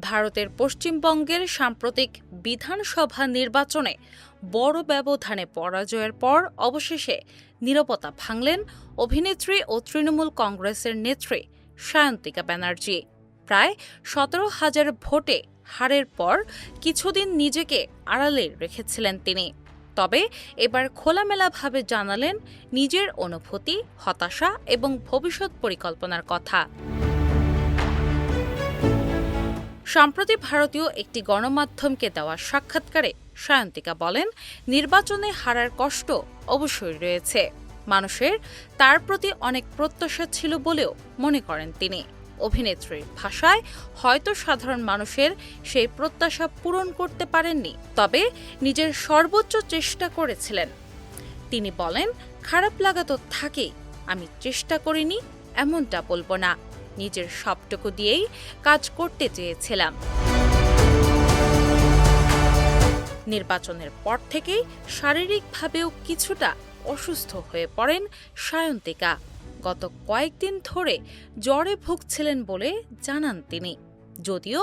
ভারতের পশ্চিমবঙ্গের সাম্প্রতিক বিধানসভা নির্বাচনে বড় ব্যবধানে পরাজয়ের পর অবশেষে নীরবতা ভাঙলেন অভিনেত্রী ও তৃণমূল কংগ্রেসের নেত্রী সায়ন্তিকা ব্যানার্জি। প্রায় ১৭,০০০ ভোটে হারের পর কিছুদিন নিজেকে আড়ালে রেখেছিলেন তিনি। তবে এবার খোলামেলাভাবে জানালেন নিজের অনুভূতি, হতাশা এবং ভবিষ্যৎ পরিকল্পনার কথা। সম্প্রতি ভারতীয় একটি গণমাধ্যমকে দেওয়া সাক্ষাৎকারে সায়ন্তিকা বলেন, নির্বাচনে হারার কষ্ট অবশ্যই রয়েছে। মানুষের তার প্রতি অনেক প্রত্যাশা ছিল বলেও মনে করেন তিনি। অভিনেত্রীর ভাষায়, হয়তো সাধারণ মানুষের সেই প্রত্যাশা পূরণ করতে পারেননি, তবে নিজের সর্বোচ্চ চেষ্টা করেছিলেন। তিনি বলেন, খারাপ লাগা তো থাকেই, আমি চেষ্টা করিনি এমনটা বলবো না, নিজের সবটুকু দিয়েই কাজ করতে চেয়েছিলাম। নির্বাচনের পর থেকেই শারীরিকভাবেও কিছুটা অসুস্থ হয়ে পড়েন সায়ন্তিকা। গত কয়েকদিন ধরে জ্বরে ভুগছিলেন বলে জানান তিনি, যদিও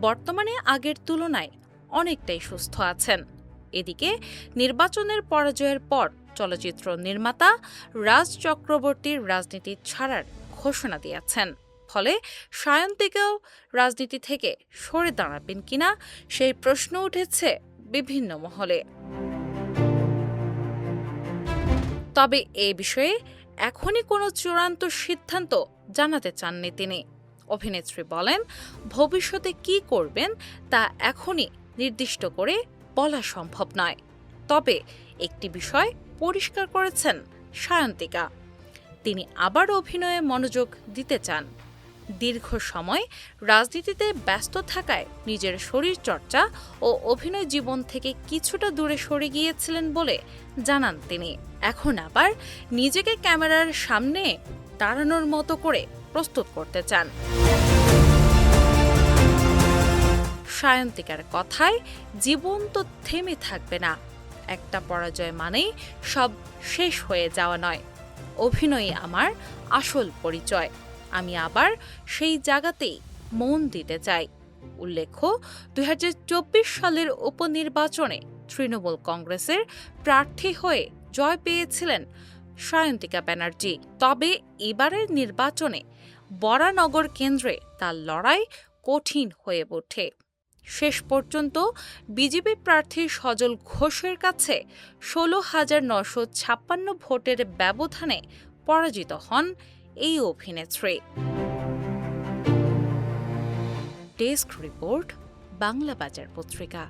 বর্তমানে আগের তুলনায় অনেকটাই সুস্থ আছেন। এদিকে নির্বাচনের পরাজয়ের পর চলচ্চিত্র নির্মাতা রাজ চক্রবর্তীর রাজনীতি ছাড়ার ঘোষণা দিয়েছেন। ফলে সায়ন্তিকাও রাজনীতি থেকে সরে দাঁড়াবেন কিনা সেই প্রশ্ন উঠেছে বিভিন্ন মহলে। তবে এ বিষয়ে এখনই কোনো চূড়ান্ত সিদ্ধান্ত জানাতে চাননি তিনি। অভিনেত্রী বলেন, ভবিষ্যতে কি করবেন তা এখনই নির্দিষ্ট করে বলা সম্ভব নয়। তবে একটি বিষয় পরিষ্কার করেছেন সায়ন্তিকা, তিনি আবার অভিনয়ে মনোযোগ দিতে চান। দীর্ঘ সময় রাজনীতিতে ব্যস্ত থাকায় নিজের শরীরচর্চা ও অভিনয় জীবন থেকে কিছুটা দূরে সরে গিয়েছিলেন বলে জানান তিনি। এখন আবার নিজেকে ক্যামেরার সামনে দাঁড়ানোর মতো করে প্রস্তুত করতে চান। সায়ন্তিকার কথায়, জীবন তো থেমে থাকবে না, একটা পরাজয় মানেই সব শেষ হয়ে যাওয়া নয়। অভিনয়ই আমার আসল পরিচয়, আমি আবার সেই জায়গাতেই মন দিতে চাই। উল্লেখ্য, ২০২৪ সালের উপনির্বাচনে তৃণমূল কংগ্রেসের প্রার্থী হয়ে জয় পেয়েছিলেন সায়ন্তিকা ব্যানার্জি। তবে এবারের নির্বাচনে বরানগর কেন্দ্রে তার লড়াই কঠিন হয়ে ওঠে। শেষ পর্যন্ত বিজেপি প্রার্থী সজল ঘোষের কাছে ১৬,৯৫৬ ভোটের ব্যবধানে পরাজিত হন এই অভিনেত্রী। ডেস্ক রিপোর্ট, বাংলা বাজার পত্রিকা।